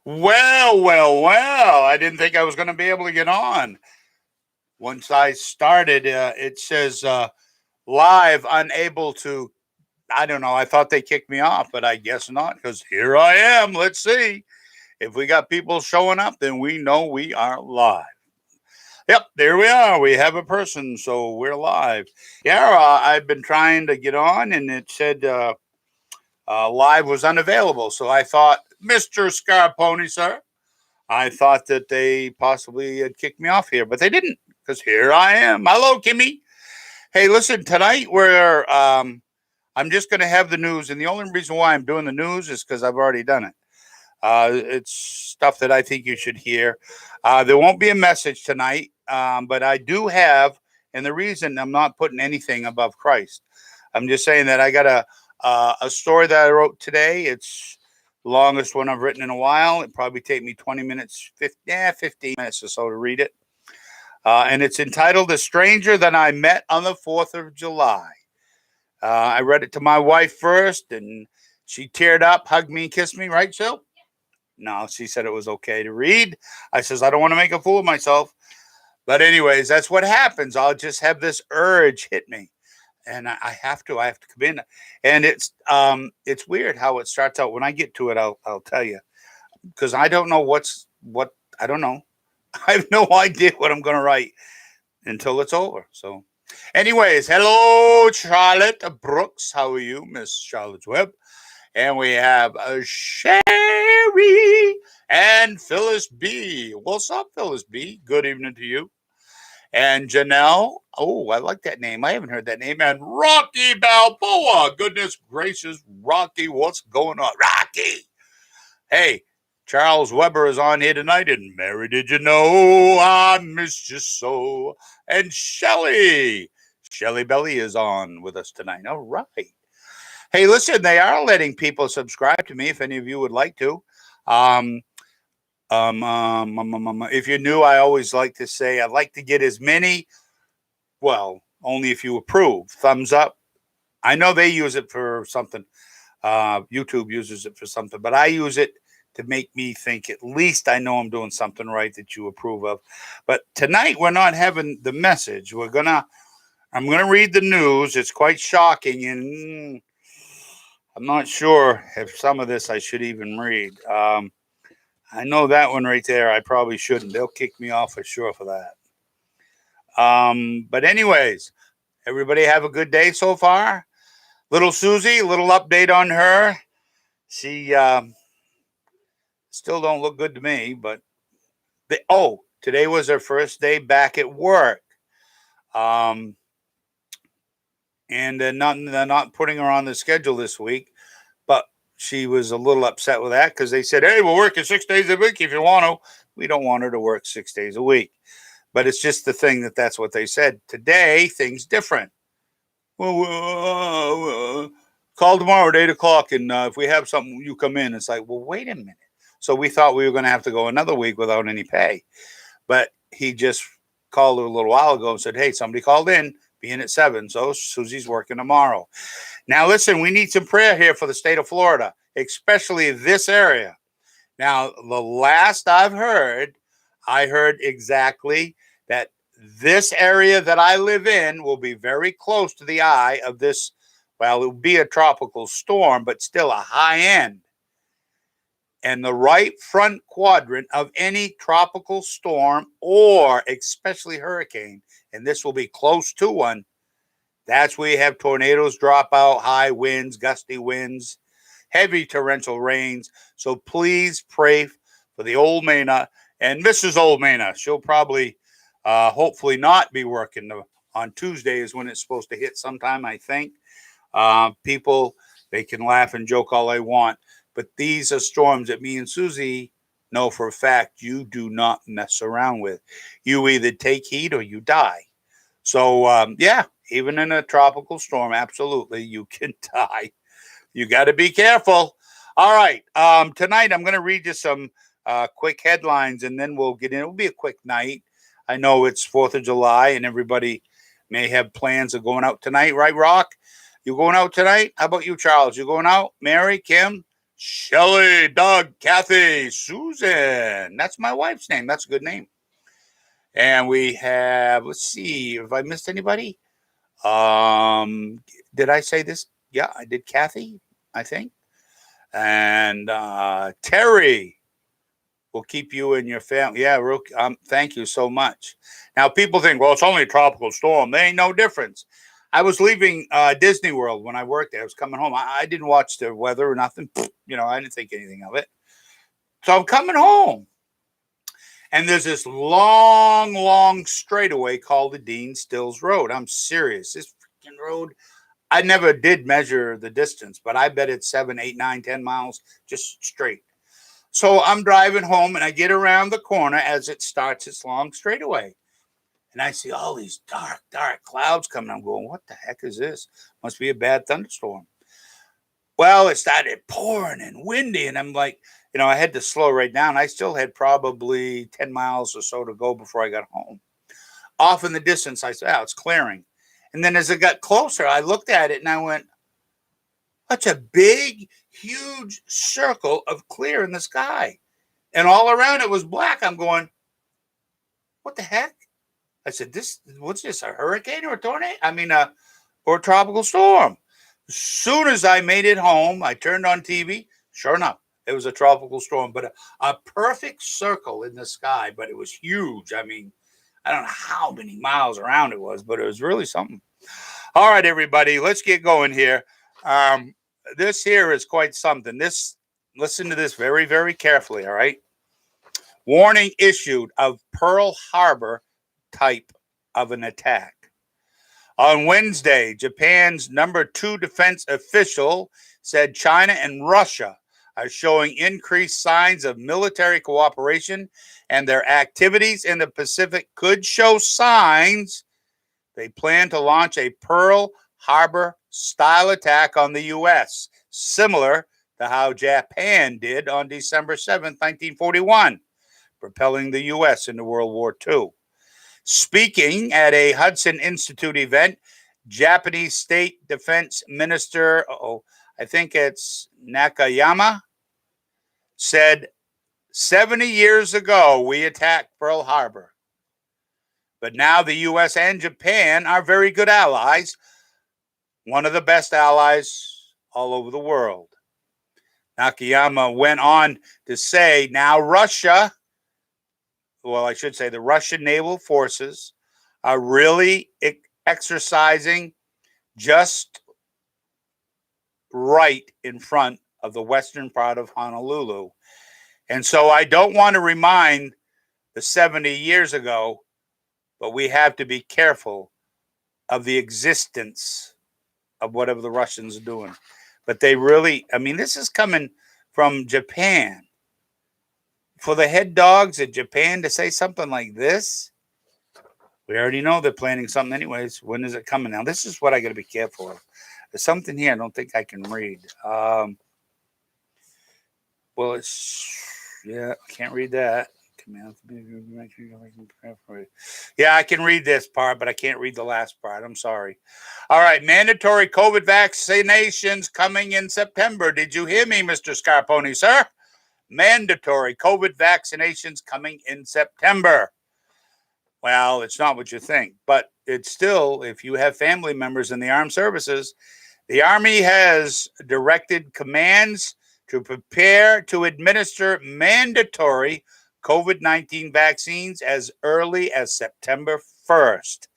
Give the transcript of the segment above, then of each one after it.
Well. I didn't think I was going to be able to get on. Once I started, it says live, unable to. I don't know. I thought they kicked me off, but I guess not because here I am. Let's see. If we got people showing up, then we know we are live. Yep, there we are. We have a person, so we're live. Yeah, I've been trying to get on, and it said live was unavailable. So I thought, Mr. Scarponi, sir, I thought that they possibly had kicked me off here, but they didn't because here I am. Hello, Kimmy. Hey, listen, tonight I'm just going to have the news, and the only reason why I'm doing the news is because I've already done it. It's stuff that I think you should hear. There won't be a message tonight, but I do have, and the reason I'm not putting anything above Christ, I'm just saying that I got a story that I wrote today. It's the longest one I've written in a while. It probably take me 20 minutes, 15 minutes or so to read it. And it's entitled "A Stranger That I Met on the 4th of July." I read it to my wife first, and she teared up, hugged me, and kissed me. Right, Sil? No, she said it was okay to read. I says, I don't want to make a fool of myself. But anyways, that's what happens. I'll just have this urge hit me. And I have to come in. And it's weird how it starts out. When I get to it, I'll tell you. Because I don't know what I don't know. I have no idea what I'm gonna write until it's over. So anyways, hello Charlotte Brooks. How are you, Miss Charlotte Webb? And we have Sherry and Phyllis B. What's up, Phyllis B? Good evening to you. And Janelle. Oh, I like that name. I haven't heard that name. And Rocky Balboa. Goodness gracious, Rocky, what's going on? Rocky. Hey, Charles Weber is on here tonight. And Mary, did you know I missed you so? And Shelly Belly is on with us tonight. All right. Hey, listen, they are letting people subscribe to me if any of you would like to. Um, if you're new, I always like to say I'd like to get as many, well, only if you approve. Thumbs up. I know they use it for something. YouTube uses it for something, but I use it to make me think at least I know I'm doing something right that you approve of. But tonight we're not having the message. I'm gonna read the news. It's quite shocking, and I'm not sure if some of this I should even read. I know that one right there. I probably shouldn't. They'll kick me off for sure for that. But anyways, everybody have a good day so far. Little Susie, a little update on her. She still don't look good to me, but today was her first day back at work. Um, and they're not putting her on the schedule this week, but she was a little upset with that because they said, hey, we'll work you 6 days a week if you want to. We don't want her to work 6 days a week. But it's just the thing that's what they said. Today, things different. Well, call tomorrow at 8 o'clock, and if we have something, you come in. It's like, well, wait a minute. So we thought we were going to have to go another week without any pay. But he just called a little while ago and said, hey, somebody called in, being at 7. So Susie's working tomorrow. Now, listen, we need some prayer here for the state of Florida, especially this area. Now, the last I heard exactly that this area that I live in will be very close to the eye of this. Well, it will be a tropical storm, but still a high end. And the right front quadrant of any tropical storm or especially hurricane, and this will be close to one, that's where you have tornadoes drop out, high winds, gusty winds, heavy torrential rains. So please pray for the Old Mena and Mrs. Old Mena. She'll probably, hopefully not be working on Tuesday is when it's supposed to hit sometime, I think. People, they can laugh and joke all they want, but these are storms that me and Susie know for a fact you do not mess around with. You either take heed or you die. So, even in a tropical storm, absolutely, you can die. You got to be careful. All right. Tonight, I'm going to read you some quick headlines, and then we'll get in. It'll be a quick night. I know it's 4th of July, and everybody may have plans of going out tonight, right, Rock? You going out tonight? How about you, Charles? You going out? Mary, Kim, Shelly, Doug, Kathy, Susan. That's my wife's name. That's a good name. And we have, let's see, have I missed anybody? Did I say this? Yeah, I did. Kathy, I think. And Terry will keep you and your family. Yeah, thank you so much. Now, people think, well, it's only a tropical storm. There ain't no difference. I was leaving Disney World when I worked there. I was coming home. I didn't watch the weather or nothing. I didn't think anything of it. So I'm coming home. And there's this long, long straightaway called the Dean Stills Road. I'm serious. This freaking road, I never did measure the distance, but I bet it's 7, 8, 9, 10 miles just straight. So I'm driving home and I get around the corner as it starts its long straightaway. And I see all these dark, dark clouds coming. I'm going, what the heck is this? Must be a bad thunderstorm. Well, it started pouring and windy. And I'm like, I had to slow right down. I still had probably 10 miles or so to go before I got home. Off in the distance, I said, it's clearing. And then as it got closer, I looked at it and I went, that's a big, huge circle of clear in the sky. And all around it was black. I'm going, what the heck? I said, what's this, a hurricane or a tornado? Or a tropical storm. As soon as I made it home, I turned on TV. Sure enough, it was a tropical storm, but a perfect circle in the sky, but it was huge. I don't know how many miles around it was, but it was really something. All right, everybody, let's get going here. This here is quite something. Listen to this very, very carefully, all right? Warning issued of Pearl Harbor type of an attack. On Wednesday, Japan's number 2 defense official said China and Russia are showing increased signs of military cooperation, and their activities in the Pacific could show signs they plan to launch a Pearl Harbor-style attack on the U.S., similar to how Japan did on December 7, 1941, propelling the U.S. into World War II. Speaking at a Hudson Institute event, Japanese State Defense Minister, I think it's Nakayama, said, 70 years ago, we attacked Pearl Harbor. But now the U.S. and Japan are very good allies, one of the best allies all over the world. Nakayama went on to say, now Russia, I should say the Russian naval forces are really exercising just right in front of the western part of Honolulu. And so I don't want to remind the 70 years ago, but we have to be careful of the existence of whatever the Russians are doing. But they really, this is coming from Japan. For the head dogs at Japan to say something like this, we already know they're planning something anyways. When is it coming? Now, this is what I got to be careful of. There's something here I don't think I can read. I can't read that. Yeah, I can read this part, but I can't read the last part. I'm sorry. All right, mandatory COVID vaccinations coming in September. Did you hear me, Mr. Scarponi, sir? Mandatory COVID vaccinations coming in September. Well, it's not what you think, but it's still, if you have family members in the armed services, the Army has directed commands to prepare to administer mandatory COVID-19 vaccines as early as September 1st,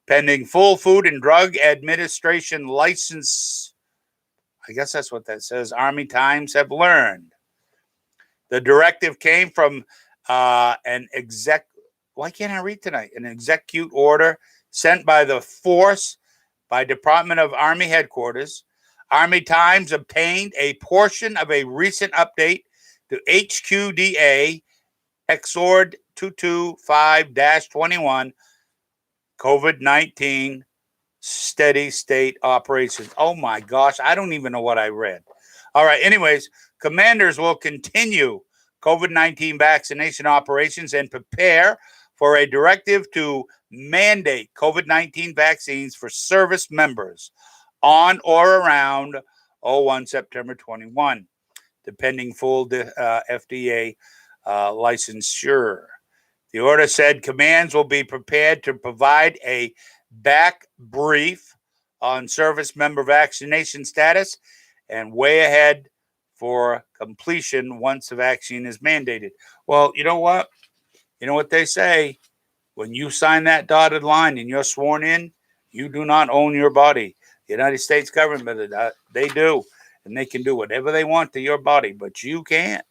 pending full Food and Drug Administration license. I guess that's what that says. Army Times have learned. The directive came from an why can't I read tonight? An execute order sent by the force by Department of Army Headquarters. Army Times obtained a portion of a recent update to HQDA Exord 225-21 COVID-19 steady state operations. Oh my gosh, I don't even know what I read. All right, anyways, commanders will continue COVID-19 vaccination operations and prepare for a directive to mandate COVID-19 vaccines for service members on or around 01 September 21. depending full FDA licensure. The order said commands will be prepared to provide a back brief on service member vaccination status and way ahead for completion once the vaccine is mandated. Well, you know what? You know what they say? When you sign that dotted line and you're sworn in, you do not own your body. The United States government, they do. And they can do whatever they want to your body, but you can't.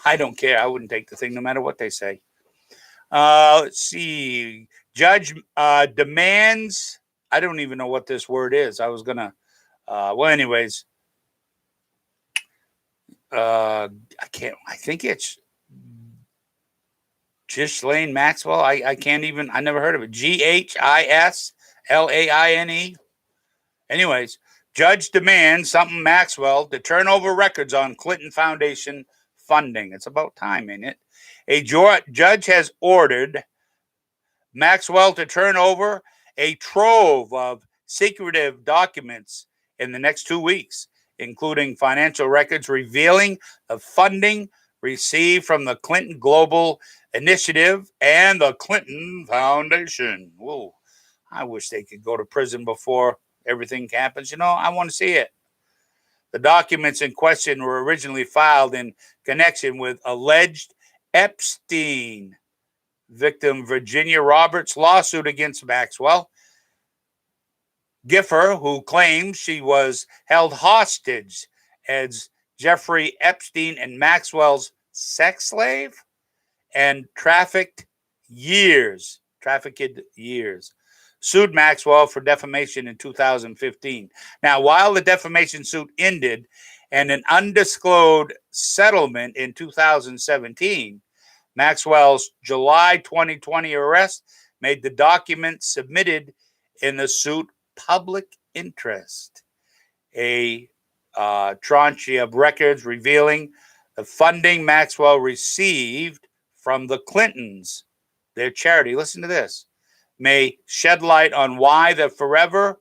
I don't care. I wouldn't take the thing no matter what they say. Let's see. Judge demands. I don't even know what this word is. I was going to. Anyways. I can't. I think it's Ghislaine Maxwell. I can't even. I never heard of it. Ghislaine. Anyways. Judge demands something Maxwell to turn over records on Clinton Foundation funding. It's about time, ain't it? A judge has ordered Maxwell to turn over a trove of secretive documents in the next 2 weeks, including financial records revealing the funding received from the Clinton Global Initiative and the Clinton Foundation. Whoa, I wish they could go to prison before everything happens. I want to see it. The documents in question were originally filed in connection with alleged Epstein victim Virginia Roberts' lawsuit against Maxwell. Giffer, who claims she was held hostage as Jeffrey Epstein and Maxwell's sex slave and trafficked years, sued Maxwell for defamation in 2015. Now, while the defamation suit ended and an undisclosed settlement in 2017, Maxwell's July 2020 arrest made the documents submitted in the suit public interest. A tranche of records revealing the funding Maxwell received from the Clintons, their charity. Listen to this. May shed light on why the former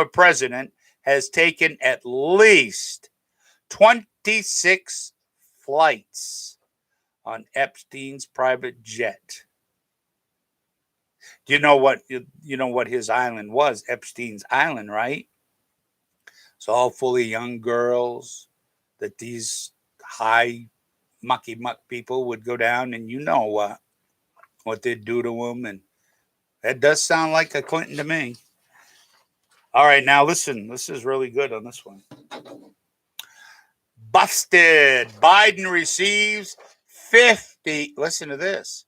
president has taken at least 26 flights on Epstein's private jet. You know what his island was? Epstein's Island, right? It's all full of young girls that these high mucky muck people would go down, and what they'd do to them, and that does sound like a Clinton to me. All right, now listen. This is really good on this one. Busted. Biden receives 50. Listen to this.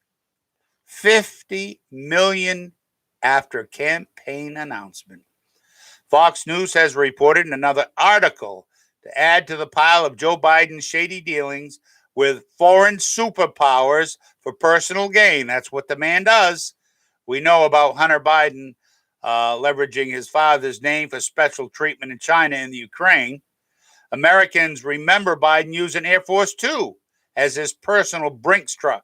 50 million after campaign announcement. Fox News has reported in another article to add to the pile of Joe Biden's shady dealings with foreign superpowers for personal gain. That's what the man does. We know about Hunter Biden leveraging his father's name for special treatment in China and the Ukraine. Americans remember Biden using Air Force Two as his personal Brinks truck,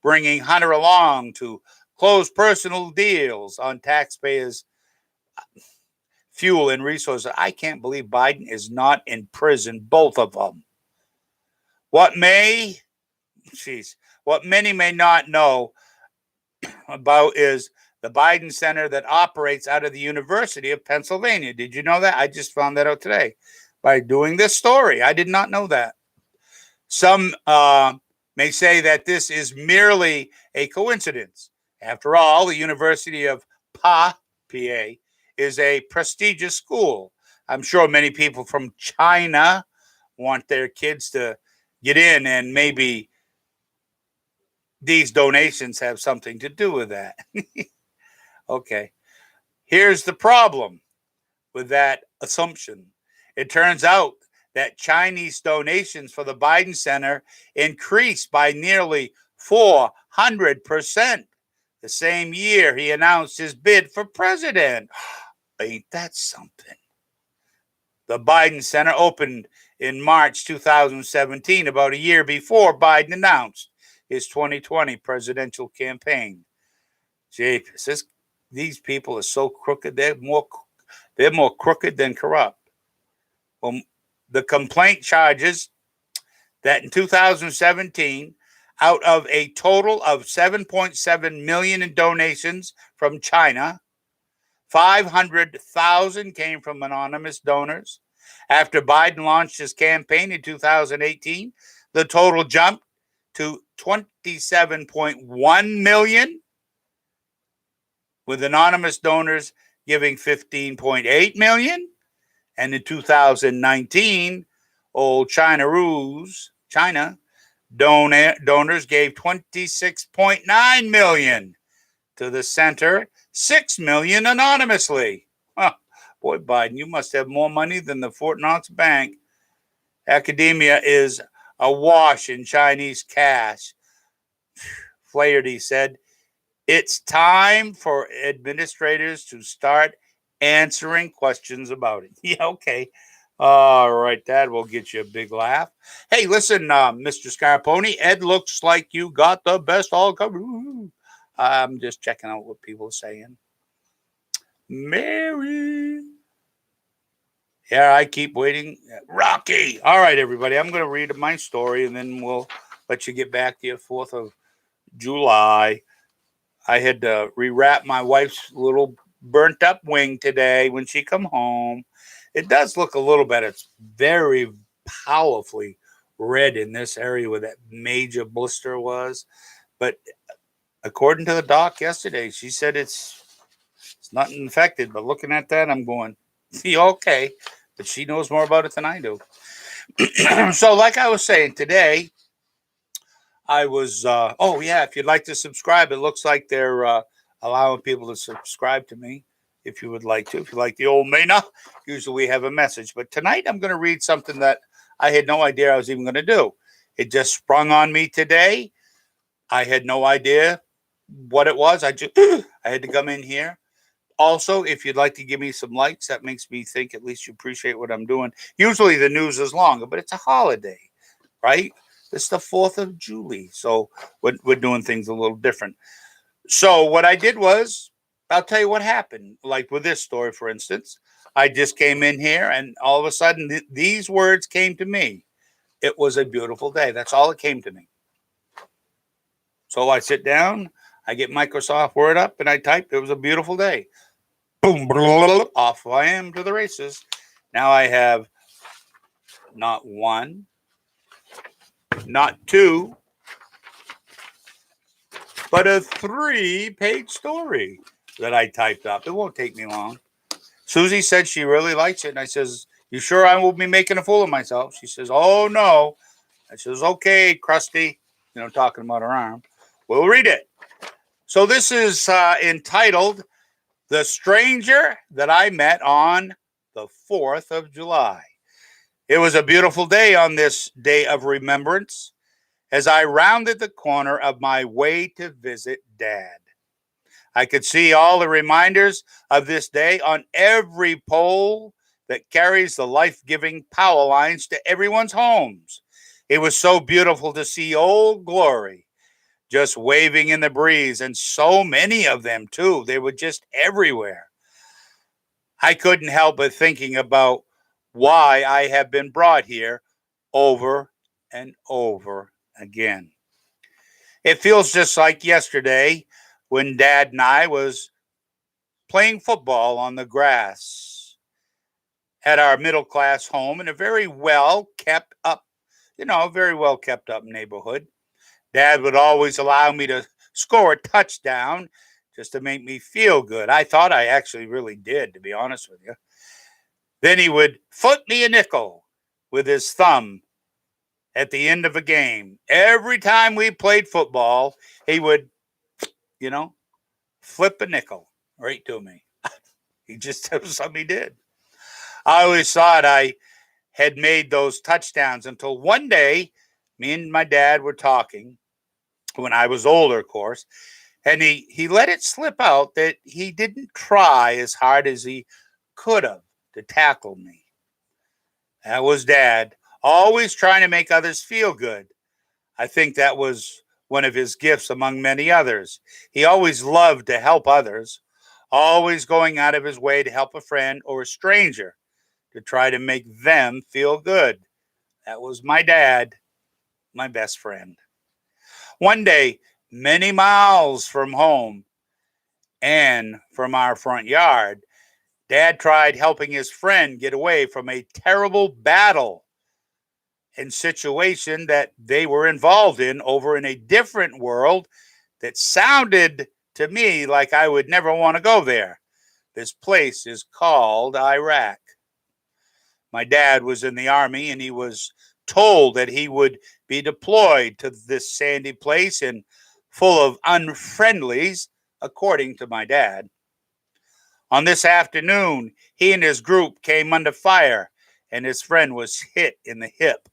bringing Hunter along to close personal deals on taxpayers' fuel and resources. I can't believe Biden is not in prison, both of them. What many may not know about is the Biden Center that operates out of the University of Pennsylvania. Did you know that? I just found that out today by doing this story. I did not know that. Some may say that this is merely a coincidence. After all, the University of PA is a prestigious school. I'm sure many people from China want their kids to get in, and maybe these donations have something to do with that. Okay. Here's the problem with that assumption. It turns out that Chinese donations for the Biden Center increased by nearly 400% the same year he announced his bid for president. Ain't that something? The Biden Center opened in March 2017, about a year before Biden announced his 2020 presidential campaign. Jeepers, these people are so crooked. They're more crooked than corrupt. Well, the complaint charges that in 2017, out of a total of 7.7 million in donations from China, 500,000 came from anonymous donors. After Biden launched his campaign in 2018, the total jumped to 27.1 million, with anonymous donors giving 15.8 million. And in 2019, old China donors gave 26.9 million to the center, 6 million anonymously. Huh. Boy, Biden, you must have more money than the Fort Knox Bank. Academia is awash in Chinese cash. Flaherty said, it's time for administrators to start answering questions about it. Yeah, okay. All right, that will get you a big laugh. Hey, listen, Mr. Scarponi, Ed looks like you got the best all covered. I'm just checking out what people are saying. Mary. Yeah, I keep waiting. Rocky. All right, everybody. I'm going to read my story and then we'll let you get back to your 4th of July. I had to rewrap my wife's little burnt up wing today when she come home. It does look a little better. It's very powerfully red in this area where that major blister was. But according to the doc yesterday, she said it's not infected. But looking at that, I'm going, see, okay. But she knows more about it than I do. So like I was saying today, I was, if you'd like to subscribe, it looks like they're allowing people to subscribe to me if you would like to. If you like the old Mena, usually we have a message. But tonight I'm going to read something that I had no idea I was even going to do. It just sprung on me today. I had no idea what it was. I had to come in here. Also, if you'd like to give me some likes, that makes me think at least you appreciate what I'm doing. Usually the news is longer, but it's a holiday, right? It's the 4th of July. So we're doing things a little different. So what I did was, I'll tell you what happened. Like with this story, for instance, I just came in here and all of a sudden these words came to me. It was a beautiful day. That's all it came to me. So I sit down, I get Microsoft Word up and I type, it was a beautiful day. Boom, off I am to the races. Now I have not 1, not 2, but a 3-page story that I typed up. It won't take me long. Susie said she really likes it. And I says, you sure I will be making a fool of myself? She says, oh, no. I says, okay, Krusty. Talking about her arm. We'll read it. So this is entitled, The Stranger That I Met on the 4th of July. It was a beautiful day on this day of remembrance as I rounded the corner of my way to visit Dad. I could see all the reminders of this day on every pole that carries the life-giving power lines to everyone's homes. It was so beautiful to see Old Glory just waving in the breeze, and so many of them too. They were just everywhere. I couldn't help but thinking about why I have been brought here over and over again. It feels just like yesterday when Dad and I was playing football on the grass at our middle class home in a very well kept up neighborhood. Dad would always allow me to score a touchdown just to make me feel good. I thought I actually really did, to be honest with you. Then he would flip me a nickel with his thumb at the end of a game. Every time we played football, he would, flip a nickel right to me. That was something he did. I always thought I had made those touchdowns until one day, me and my dad were talking when I was older, of course, and he let it slip out that he didn't try as hard as he could have to tackle me. That was Dad, always trying to make others feel good. I think that was one of his gifts among many others. He always loved to help others, always going out of his way to help a friend or a stranger to try to make them feel good. That was my dad, my best friend. One day, many miles from home and from our front yard, Dad tried helping his friend get away from a terrible battle and situation that they were involved in over in a different world that sounded to me like I would never want to go there. This place is called Iraq. My dad was in the army and he was told that he would be deployed to this sandy place and full of unfriendlies, according to my dad. On this afternoon, he and his group came under fire and his friend was hit in the hip.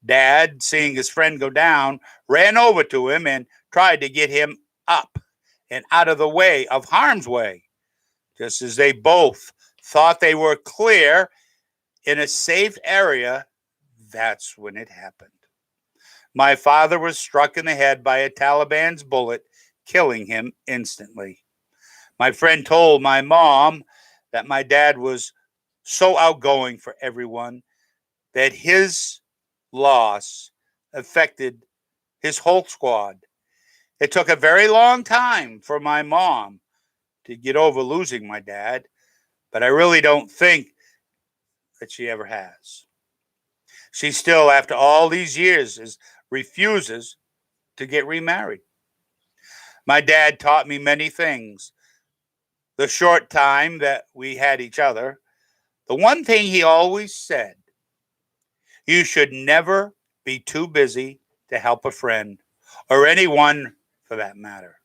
Dad, seeing his friend go down, ran over to him and tried to get him up and out of the way of harm's way. Just as they both thought they were clear in a safe area, that's when it happened. My father was struck in the head by a Taliban's bullet, killing him instantly. My friend told my mom that my dad was so outgoing for everyone that his loss affected his whole squad. It took a very long time for my mom to get over losing my dad, but I really don't think that she ever has. She still, after all these years, refuses to get remarried. My dad taught me many things. The short time that we had each other, the one thing he always said, you should never be too busy to help a friend or anyone for that matter.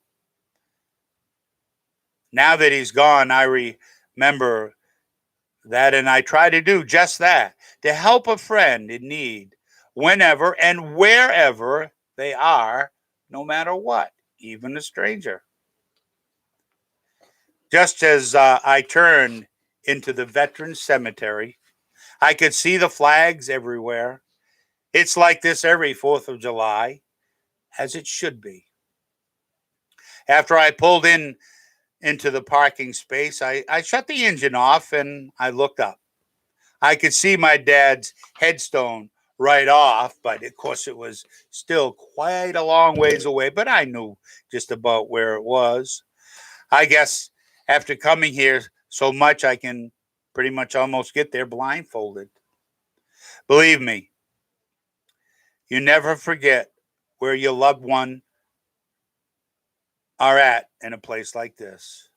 Now that he's gone, I remember that, and I try to do just that, to help a friend in need whenever and wherever they are, no matter what, even a stranger. Just as I turned into the Veterans Cemetery, I could see the flags everywhere. It's like this every 4th of July, as it should be. After I pulled into the parking space, I shut the engine off and I looked up. I could see my dad's headstone right off, but of course it was still quite a long ways away, but I knew just about where it was. I guess after coming here so much, I can pretty much almost get there blindfolded. Believe me, you never forget where your loved one are at in a place like this.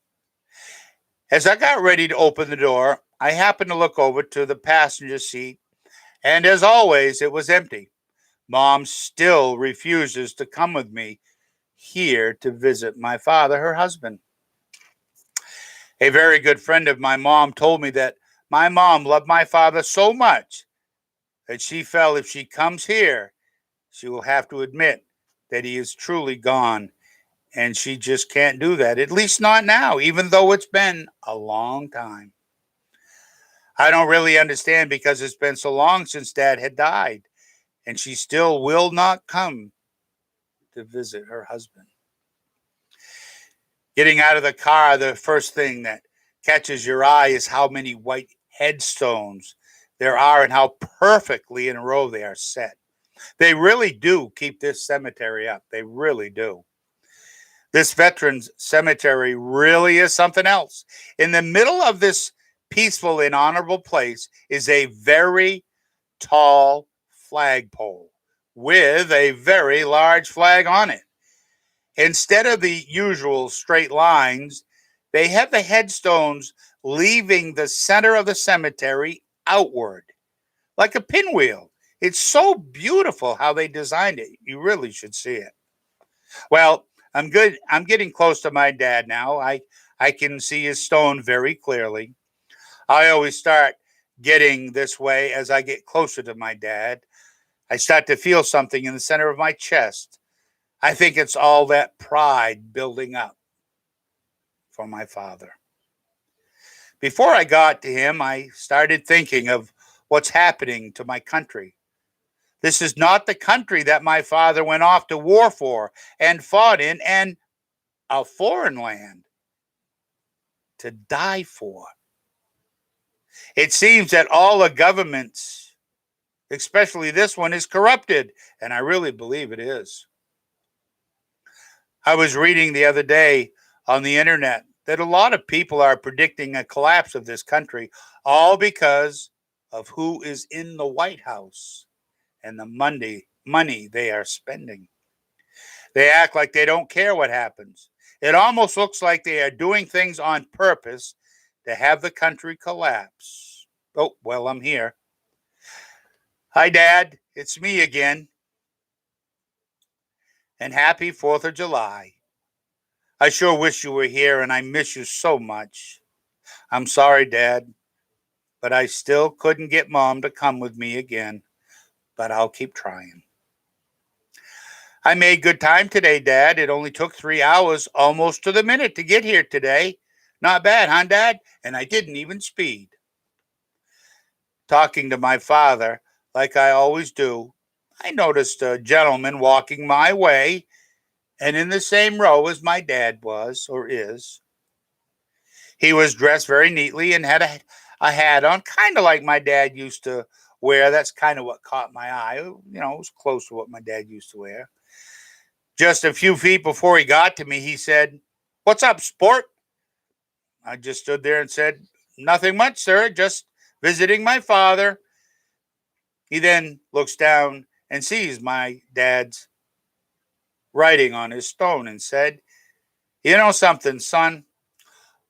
As I got ready to open the door, I happened to look over to the passenger seat, and as always, it was empty. Mom still refuses to come with me here to visit my father, her husband. A very good friend of my mom told me that my mom loved my father so much that she felt if she comes here, she will have to admit that he is truly gone. And she just can't do that, at least not now, even though it's been a long time. I don't really understand because it's been so long since Dad had died, and she still will not come to visit her husband. Getting out of the car, the first thing that catches your eye is how many white headstones there are and how perfectly in a row they are set. They really do keep this cemetery up. They really do. This Veterans Cemetery really is something else. In the middle of this peaceful and honorable place is a very tall flagpole with a very large flag on it. Instead of the usual straight lines, they have the headstones leaving the center of the cemetery outward, like a pinwheel. It's so beautiful how they designed it. You really should see it. Well, I'm good. I'm getting close to my dad now. I can see his stone very clearly. I always start getting this way as I get closer to my dad. I start to feel something in the center of my chest. I think it's all that pride building up for my father. Before I got to him, I started thinking of what's happening to my country. This is not the country that my father went off to war for and fought in, and a foreign land to die for. It seems that all the governments, especially this one, is corrupted, and I really believe it is. I was reading the other day on the internet that a lot of people are predicting a collapse of this country, all because of who is in the White House and the money they are spending. They act like they don't care what happens. It almost looks like they are doing things on purpose to have the country collapse. Oh, well, I'm here. Hi, Dad. It's me again. And happy 4th of July. I sure wish you were here, and I miss you so much. I'm sorry, Dad, but I still couldn't get Mom to come with me again. But I'll keep trying. I made good time today, Dad. It only took 3 hours, almost to the minute, to get here today. Not bad, huh, Dad? And I didn't even speed. Talking to my father, like I always do, I noticed a gentleman walking my way and in the same row as my dad was or is. He was dressed very neatly and had a hat on, kind of like my dad used to wear. That's kind of what caught my eye. You know, it was close to what my dad used to wear. Just a few feet before he got to me, he said, "What's up, sport?" I just stood there and said, "Nothing much, sir, just visiting my father." He then looks down and sees my dad's writing on his stone and said, "You know something, son?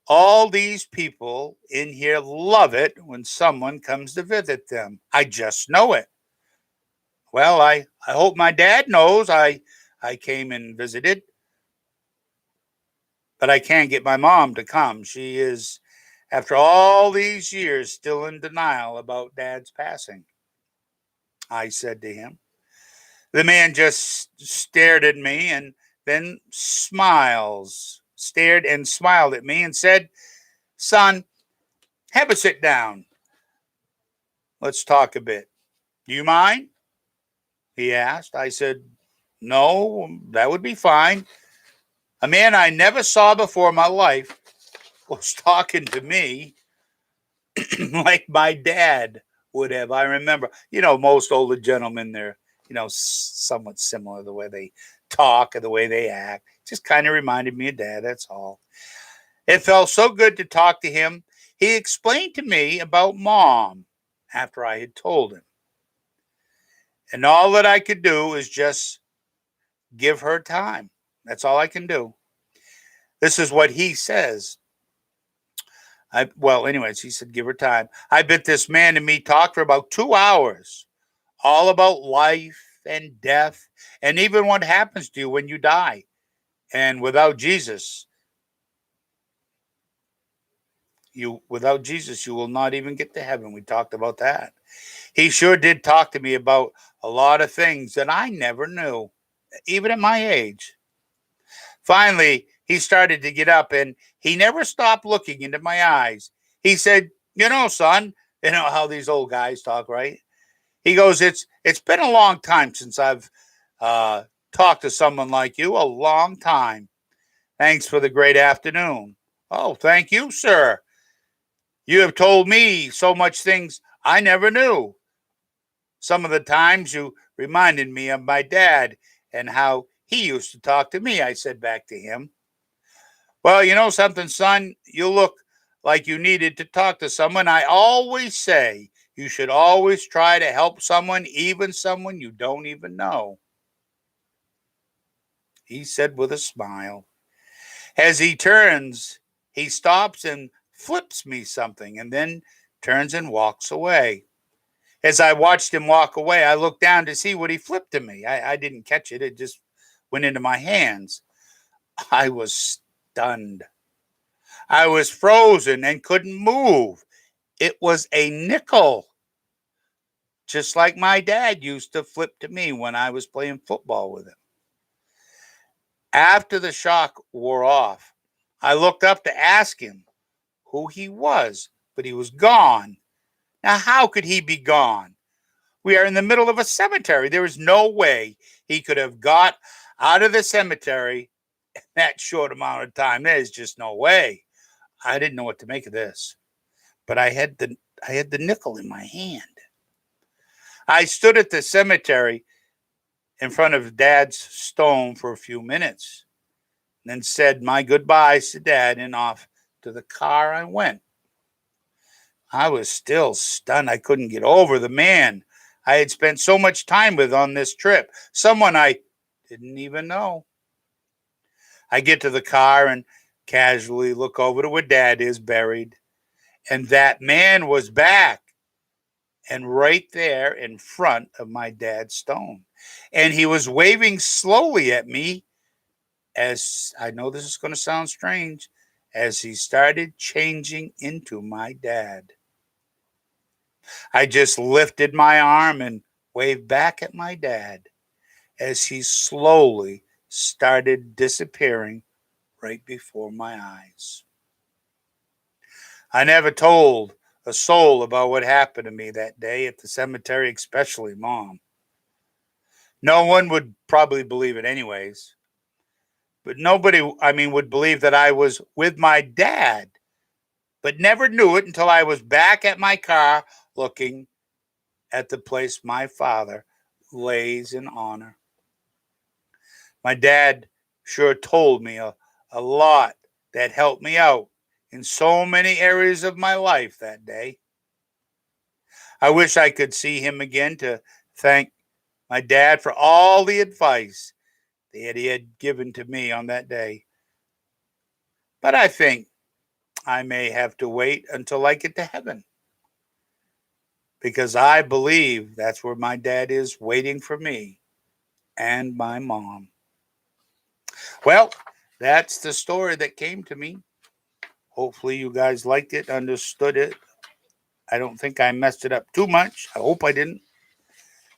All these people in here love it when someone comes to visit them. I just know it." Well, I hope my dad knows I came and visited, but I can't get my mom to come. She is, after all these years, still in denial about Dad's passing, I said to him. The man just stared at me and then stared and smiled at me and said, "Son, have a sit down. Let's talk a bit. Do you mind?" He asked. I said, "No, that would be fine." A man I never saw before in my life was talking to me like my dad would have. I remember, most older gentlemen, they're, somewhat similar the way they talk and the way they act. Just kind of reminded me of Dad, that's all. It felt so good to talk to him. He explained to me about Mom after I had told him. And all that I could do is just give her time. That's all I can do. This is what he says. Anyways, he said, give her time. I bet this man and me talked for about 2 hours, all about life and death, and even what happens to you when you die. And without Jesus, you will not even get to heaven. We talked about that. He sure did talk to me about a lot of things that I never knew, even at my age. Finally, he started to get up and he never stopped looking into my eyes. He said, son, you know how these old guys talk, right? He goes, it's been a long time since I've talked to someone like you, a long time. Thanks for the great afternoon. Oh, thank you, sir. You have told me so much things I never knew. Some of the times you reminded me of my dad and how he used to talk to me, I said back to him. Well, you know something, son? You look like you needed to talk to someone. I always say you should always try to help someone, even someone you don't even know. He said with a smile. As he turns, he stops and flips me something and then turns and walks away. As I watched him walk away, I looked down to see what he flipped to me. I didn't catch it, it just went into my hands. I was stunned. I was frozen and couldn't move. It was a nickel, just like my dad used to flip to me when I was playing football with him. After the shock wore off, I looked up to ask him who he was, but he was gone. Now, how could he be gone? We are in the middle of a cemetery. There is no way he could have got out of the cemetery in that short amount of time. There's just no way. I didn't know what to make of this, but I I had the nickel in my hand. I stood at the cemetery in front of Dad's stone for a few minutes, then said my goodbyes to Dad, and off to the car I went. I was still stunned. I couldn't get over the man I had spent so much time with on this trip, someone I didn't even know. I get to the car and casually look over to where Dad is buried, and that man was back and right there in front of my dad's stone. And he was waving slowly at me, as I know this is going to sound strange, as he started changing into my dad. I just lifted my arm and waved back at my dad as he slowly started disappearing right before my eyes. I never told a soul about what happened to me that day at the cemetery, especially Mom. No one would probably believe it anyways. But nobody, would believe that I was with my dad, but never knew it until I was back at my car looking at the place my father lays in honor. My dad sure told me a lot that helped me out in so many areas of my life that day. I wish I could see him again to thank my dad for all the advice that he had given to me on that day. But I think I may have to wait until I get to heaven, because I believe that's where my dad is waiting for me and my mom. Well, that's the story that came to me. Hopefully, you guys liked it, understood it. I don't think I messed it up too much. I hope I didn't.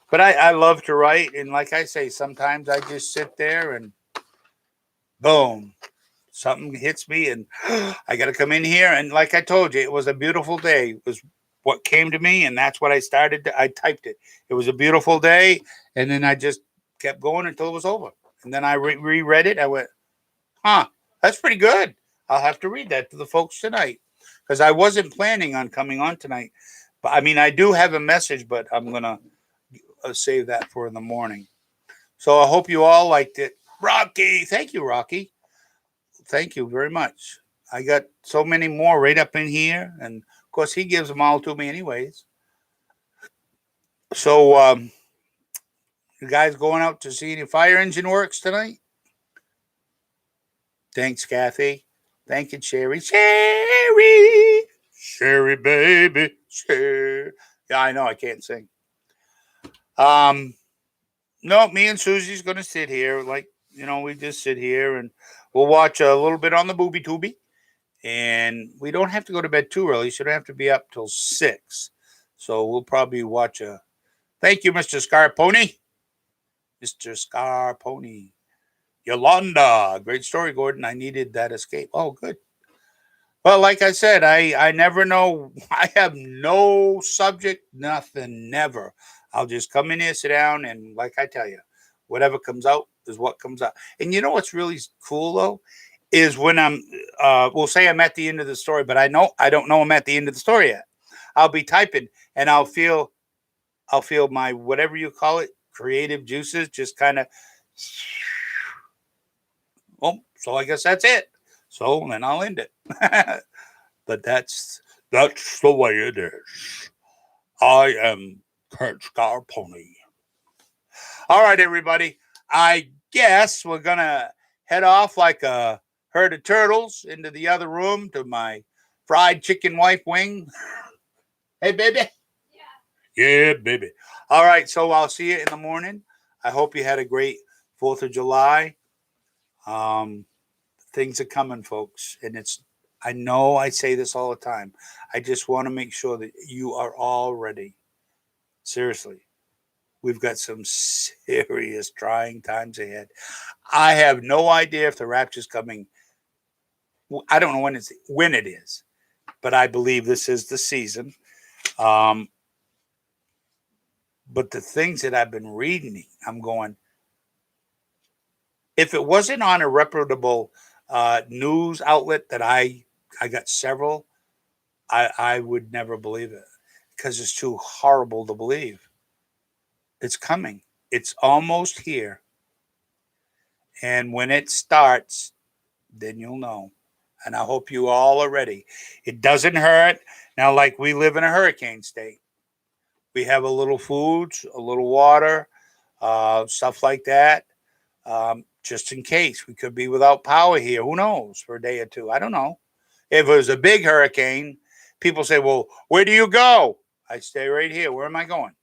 But I love to write. And like I say, sometimes I just sit there and boom, something hits me and I got to come in here. And like I told you, it was a beautiful day. It was what came to me. And that's what I started. I typed it. It was a beautiful day. And then I just kept going until it was over. And then I reread it. I went, that's pretty good. I'll have to read that to the folks tonight, because I wasn't planning on coming on tonight. But I do have a message, but I'm going to save that for in the morning. So I hope you all liked it. Rocky, thank you, Rocky. Thank you very much. I got so many more right up in here. And of course, he gives them all to me, anyways. So, you guys going out to see any fire engine works tonight? Thanks, Kathy. Thank you, Sherry. Sherry, baby, Sherry. Yeah, I know I can't sing. No, me and Susie's gonna sit here, like we just sit here and we'll watch a little bit on the booby tubby, and we don't have to go to bed too early, so don't have to be up till 6. So we'll probably watch a. Thank you, Mr. Scarponi. Mr. Scarponi. Yolanda, great story, Gordon. I needed that escape. Oh, good. Well, like I said, I never know. I have no subject, nothing, never. I'll just come in here, sit down, and like I tell you, whatever comes out is what comes out. And you know what's really cool though, is when we'll say I'm at the end of the story, but I don't know I'm at the end of the story yet. I'll be typing, and I'll feel my, whatever you call it, creative juices just kind of. Oh, so I guess that's it. So then I'll end it. But that's the way it is. I am Kurt Scarponi. All right, everybody. I guess we're gonna head off like a herd of turtles into the other room to my fried chicken wife wing. Hey, baby. Yeah, baby. All right. So I'll see you in the morning. I hope you had a great 4th of July. Things are coming, folks, and I know I say this all the time. I just want to make sure that you are all ready. Seriously, we've got some serious trying times ahead. I have no idea if the rapture's coming. I don't know when it is, but I believe this is the season. But the things that I've been reading, I'm going, if it wasn't on a reputable news outlet that I got several, I would never believe it. because it's too horrible to believe. It's coming. It's almost here. And when it starts, then you'll know. And I hope you all are ready. It doesn't hurt. Now, like we live in a hurricane state, we have a little foods, a little water, stuff like that, just in case we could be without power here. Who knows for a day or two? I don't know. If it was a big hurricane, people say, well, where do you go? I stay right here. Where am I going?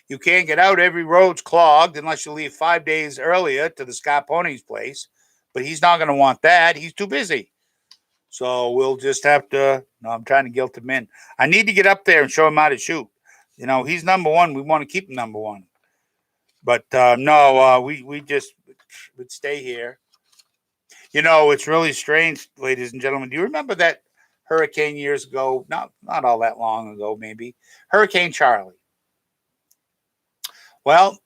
You can't get out. Every road's clogged unless you leave 5 days earlier to the Scott Pony's place. But he's not going to want that. He's too busy. So we'll just have to. No, I'm trying to guilt him in. I need to get up there and show him how to shoot. He's number one. We want to keep him number one. But no, we just would stay here. It's really strange, ladies and gentlemen. Do you remember that hurricane years ago? Not all that long ago, maybe. Hurricane Charlie. Well,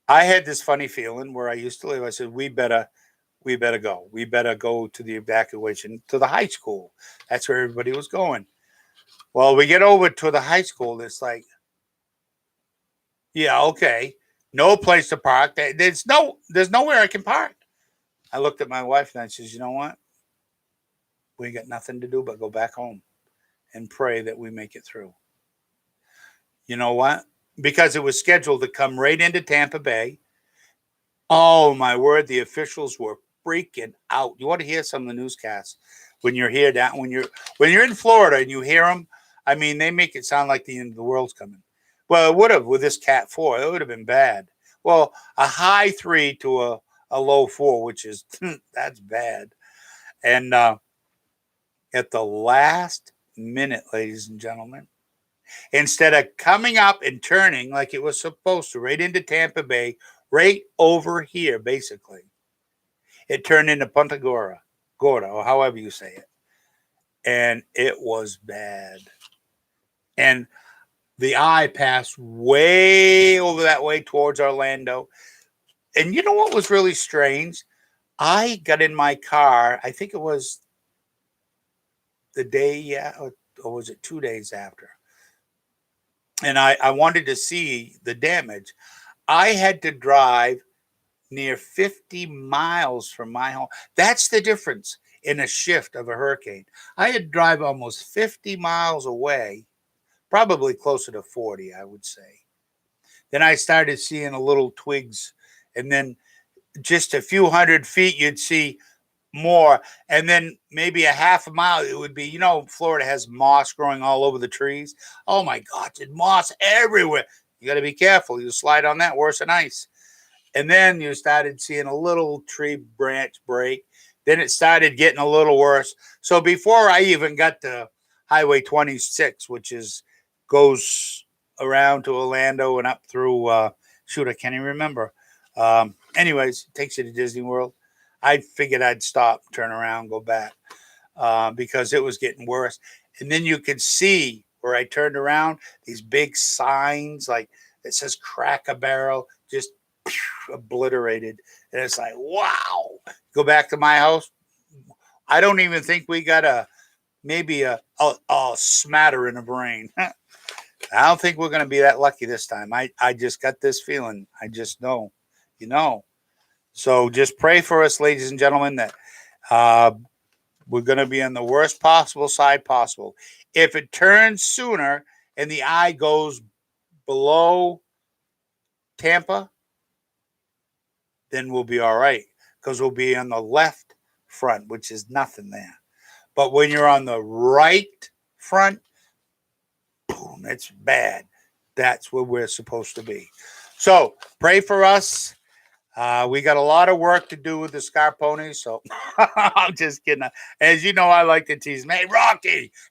I had this funny feeling where I used to live. I said, we better go. We better go to the evacuation to the high school. That's where everybody was going. Well, we get over to the high school. It's like, yeah, okay. No place to park. There's nowhere I can park. I looked at my wife and I says, you know what? We got nothing to do but go back home and pray that we make it through. You know what? Because it was scheduled to come right into Tampa Bay. Oh, my word. The officials were freaking out. You want to hear some of the newscasts when you're here down, when you're in Florida and you hear them. I mean, they make it sound like the end of the world's coming. Well, it would have with this Cat 4. It would have been bad. Well, a high 3 to a low 4, which is that's bad. And at the last minute, ladies and gentlemen, instead of coming up and turning like it was supposed to, right into Tampa Bay, right over here, basically, it turned into Punta Gorda, or however you say it. And it was bad. And the eye passed way over that way towards Orlando. And you know what was really strange? I got in my car, I think it was the day, or was it 2 days after? And I wanted to see the damage. I had to drive near 50 miles from my home. That's the difference in a shift of a hurricane. I had to drive almost 50 miles away, probably closer to 40, I would say. Then I started seeing a little twigs, and then just a few 100 feet, you'd see more. And then maybe a half a mile, it would be, Florida has moss growing all over the trees. Oh my God, there's moss everywhere. You got to be careful. You slide on that, worse than ice. And then you started seeing a little tree branch break. Then it started getting a little worse. So before I even got to Highway 26, which goes around to Orlando and up through, I can't even remember. Anyways, it takes you to Disney World. I figured I'd stop, turn around, go back because it was getting worse. And then you could see where I turned around, these big signs like it says Cracker Barrel, just obliterated. And it's like, wow. Go back to my house. I don't even think we got maybe a smattering of rain. I don't think we're going to be that lucky this time. I just got this feeling. I just know, So just pray for us, ladies and gentlemen, that we're going to be on the worst possible side possible. If it turns sooner and the eye goes below Tampa, then we'll be all right because we'll be on the left front, which is nothing there. But when you're on the right front, boom, it's bad. That's where we're supposed to be. So pray for us. We got a lot of work to do with the Scott Ponies, so I'm just kidding. As you know, I like to tease me.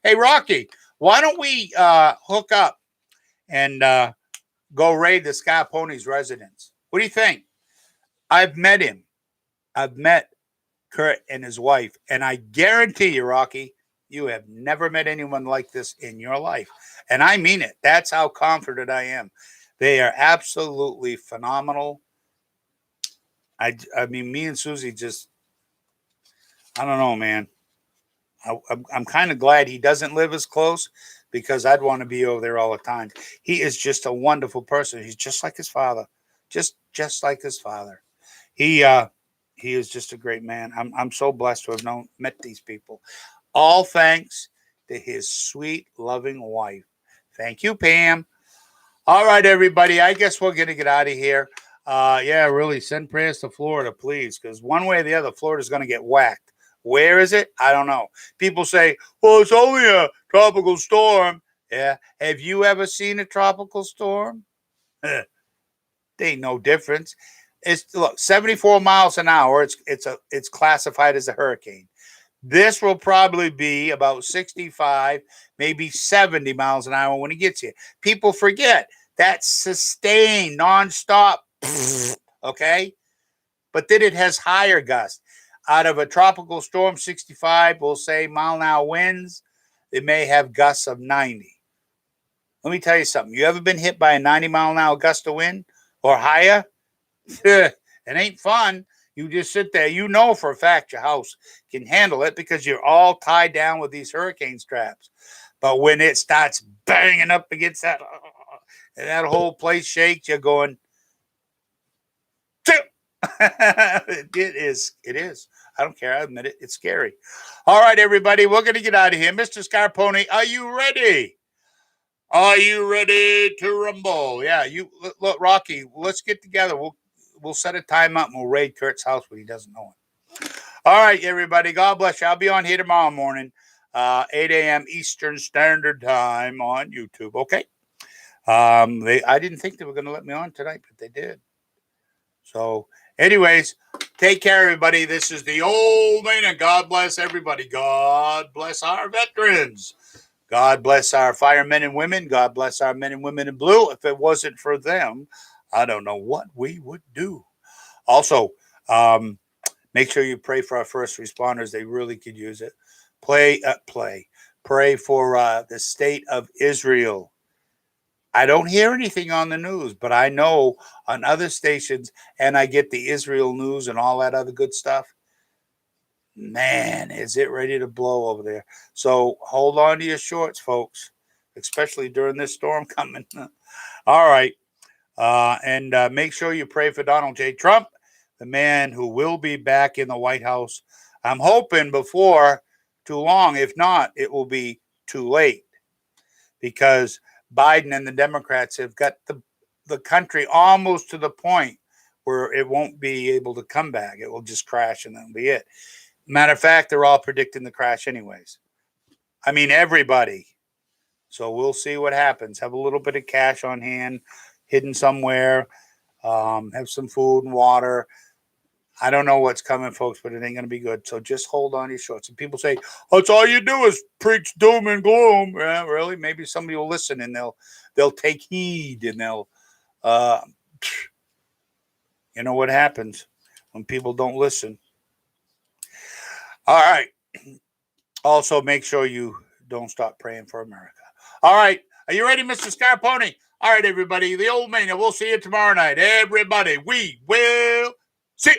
Hey, Rocky, why don't we hook up and go raid the Scott Ponies residence? What do you think? I've met him. I've met Kurt and his wife, and I guarantee you, Rocky, you have never met anyone like this in your life. And I mean it. That's how confident I am. They are absolutely phenomenal. I mean, me and Susie just, I don't know, man. I'm kind of glad he doesn't live as close because I'd want to be over there all the time. He is just a wonderful person. He's just like his father, just like his father. He is just a great man. I'm so blessed to have met these people. All thanks to his sweet, loving wife. Thank you, Pam. All right, everybody. I guess we're going to get out of here. Yeah, really, send prayers to Florida, please, because one way or the other, Florida's going to get whacked. Where is it? I don't know. People say, well, it's only a tropical storm. Yeah. Have you ever seen a tropical storm? There ain't no difference. It's look, 74 miles an hour. It's classified as a hurricane. This will probably be about 65, maybe 70 miles an hour when it gets here. People forget that's sustained, nonstop. Okay? But then it has higher gusts. Out of a tropical storm, 65, we'll say mile an hour winds, it may have gusts of 90. Let me tell you something. You ever been hit by a 90 mile an hour gust of wind or higher? It ain't fun. You just sit there. You know for a fact your house can handle it because you're all tied down with these hurricane straps. But when it starts banging up against that, and that whole place shakes, you're going, it is. I don't care. I admit it. It's scary. All right, everybody. We're going to get out of here. Mr. Scarponi, are you ready? Are you ready to rumble? Yeah, you look, Rocky, let's get together. We'll set a time up and we'll raid Kurt's house when he doesn't know it. All right, everybody. God bless you. I'll be on here tomorrow morning, 8 a.m. Eastern Standard Time on YouTube. Okay. I didn't think they were going to let me on tonight, but they did. So, anyways, take care, everybody. This is the Old Man, and God bless everybody. God bless our veterans. God bless our firemen and women. God bless our men and women in blue. If it wasn't for them, I don't know what we would do. Also, make sure you pray for our first responders. They really could use it. Pray for the state of Israel. I don't hear anything on the news, but I know on other stations, and I get the Israel news and all that other good stuff. Man, is it ready to blow over there. So hold on to your shorts, folks, especially during this storm coming. All right. And make sure you pray for Donald J. Trump, the man who will be back in the White House. I'm hoping before too long. If not, it will be too late because Biden and the Democrats have got the country almost to the point where it won't be able to come back. It will just crash and that'll be it. Matter of fact, they're all predicting the crash anyways. I mean, everybody. So we'll see what happens. Have a little bit of cash on hand, hidden somewhere. Have some food and water. I don't know what's coming, folks, but it ain't going to be good. So just hold on to your shorts. And people say, that's all you do is preach doom and gloom. Yeah, really? Maybe somebody will listen and they'll take heed and they'll, you know what happens when people don't listen. All right. Also, make sure you don't stop praying for America. All right. Are you ready, Mr. Scarponi? All right, everybody. The Old Man. We'll see you tomorrow night. Everybody, we will see.